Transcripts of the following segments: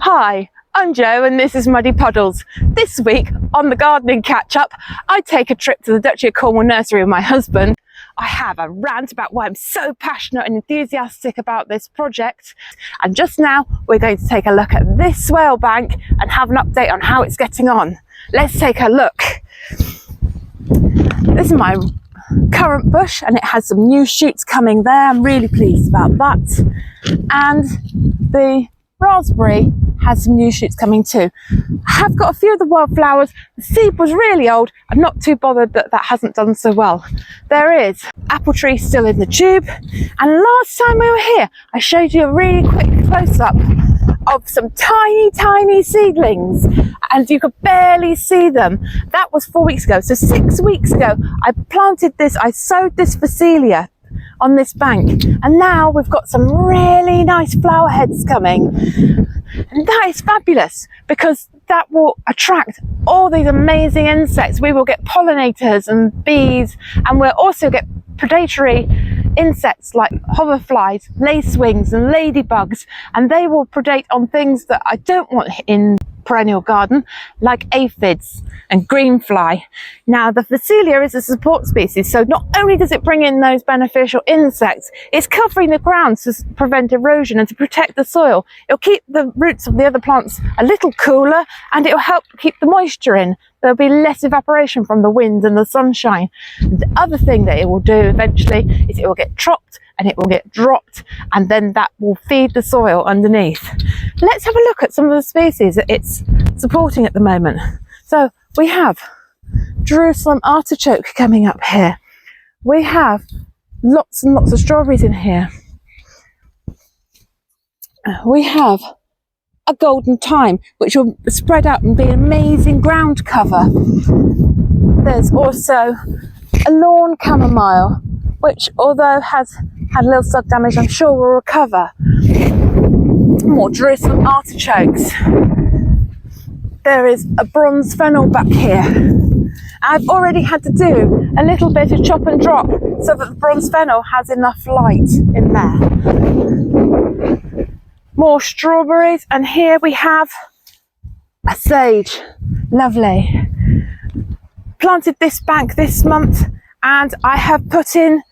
Hi, I'm Jo and this is Muddy Puddles. This week on the gardening catch-up, I take a trip to the Duchy of Cornwall nursery with my husband. I have a rant about why I'm so passionate and enthusiastic about this project. And just now, we're going to take a look at this swale bank and have an update on how it's getting on. Let's take a look. This is my currant bush and it has some new shoots coming there. I'm really pleased about that. And the raspberry has some new shoots coming too. I have got a few of the wildflowers. The seed was really old. I'm not too bothered that that hasn't done so well. There is apple tree still in the tube. And last time we were here, I showed you a really quick close-up of some tiny seedlings and you could barely see them. That was 4 weeks ago. So 6 weeks ago, I planted this, I sowed this Phacelia on this bank, and now we've got some really nice flower heads coming, and that is fabulous because that will attract all these amazing insects. We will get pollinators and bees, and we'll also get predatory insects like hoverflies, lacewings and ladybugs, and they will predate on things that I don't want in perennial garden, like aphids and greenfly. Now the Phacelia is a support species, so not only does it bring in those beneficial insects, it's covering the ground to prevent erosion and to protect the soil. It'll keep the roots of the other plants a little cooler and it'll help keep the moisture in. There'll be less evaporation from the wind and the sunshine. The other thing that it will do eventually is it will get chopped and it will get dropped, and then that will feed the soil underneath. Let's have a look at some of the species that it's supporting at the moment. So we have Jerusalem artichoke coming up here. We have lots and lots of strawberries in here. We have a golden thyme, which will spread out and be an amazing ground cover. There's also a lawn chamomile, which although has had a little slug damage, I'm sure will recover. More Jerusalem artichokes. There is a bronze fennel back here. I've already had to do a little bit of chop and drop so that the bronze fennel has enough light in there. More strawberries, and here we have a sage. Lovely. Planted this bank this month, and I have put in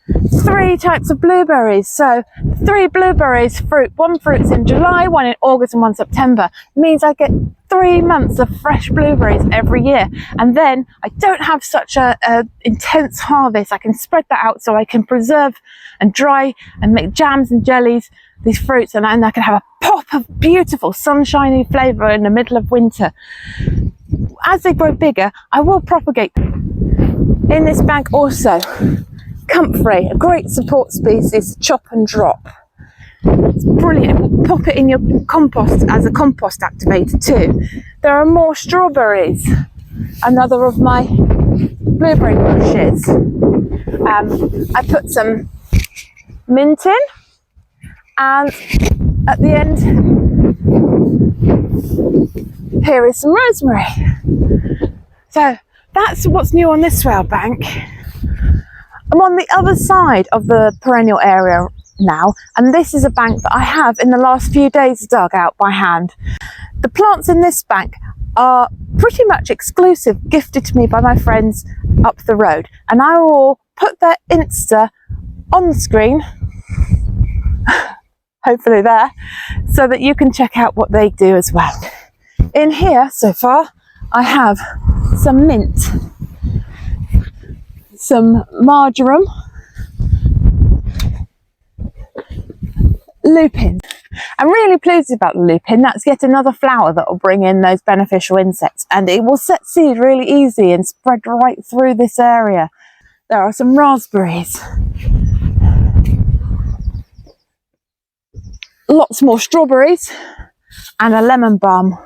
3 types of blueberries. So 3 blueberries fruit. One fruits in July, one in August and one September. It means I get 3 months of fresh blueberries every year. And then I don't have such a intense harvest. I can spread that out so I can preserve and dry and make jams and jellies, these fruits, and I can have a pop of beautiful sunshiny flavour in the middle of winter. As they grow bigger, I will propagate them. In this bank also, comfrey, a great support species, chop and drop. It's brilliant. Pop it in your compost as a compost activator too. There are more strawberries, another of my blueberry bushes. I put some mint in, and at the end here is some rosemary. So that's what's new on this swale bank. I'm on the other side of the perennial area now, and this is a bank that I have in the last few days dug out by hand. The plants in this bank are pretty much exclusive, gifted to me by my friends up the road, and I will put their Insta on the screen, hopefully there, so that you can check out what they do as well. In here so far I have some mint, some marjoram, lupin. I'm really pleased about the lupin. That's yet another flower that will bring in those beneficial insects, and it will set seed really easy and spread right through this area. There are some raspberries, lots more strawberries, and a lemon balm.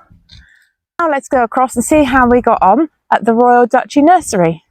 Now let's go across and see how we got on at the Royal Duchy Nursery.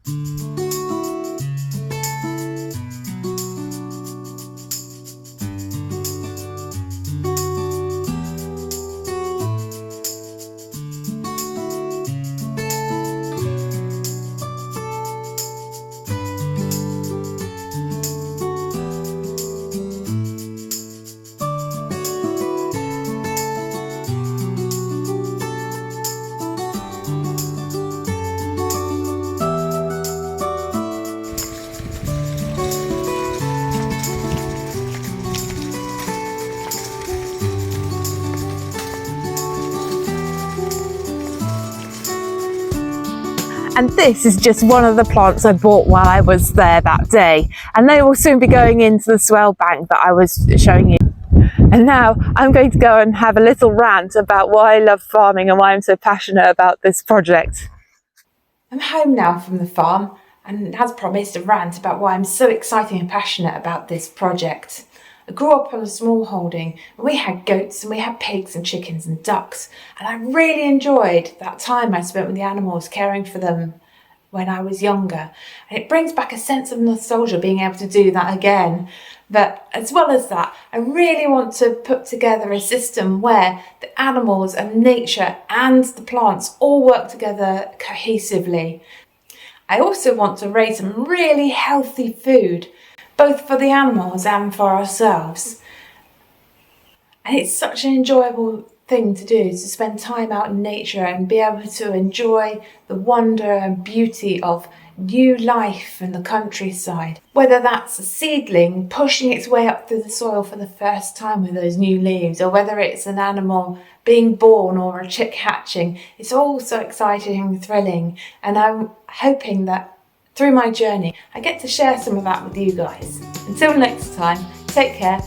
And this is just one of the plants I bought while I was there that day. And they will soon be going into the swell bank that I was showing you. And now I'm going to go and have a little rant about why I love farming and why I'm so passionate about this project. I'm home now from the farm, and as promised, a rant about why I'm so excited and passionate about this project. I grew up on a small holding and we had goats and we had pigs and chickens and ducks, and I really enjoyed that time I spent with the animals, caring for them when I was younger. And it brings back a sense of nostalgia being able to do that again. But as well as that, I really want to put together a system where the animals and nature and the plants all work together cohesively. I also want to raise some really healthy food, both for the animals and for ourselves. And it's such an enjoyable thing to do, to spend time out in nature and be able to enjoy the wonder and beauty of new life in the countryside. Whether that's a seedling pushing its way up through the soil for the first time with those new leaves, or whether it's an animal being born or a chick hatching, it's all so exciting and thrilling. And I'm hoping that through my journey, I get to share some of that with you guys. Until next time, take care.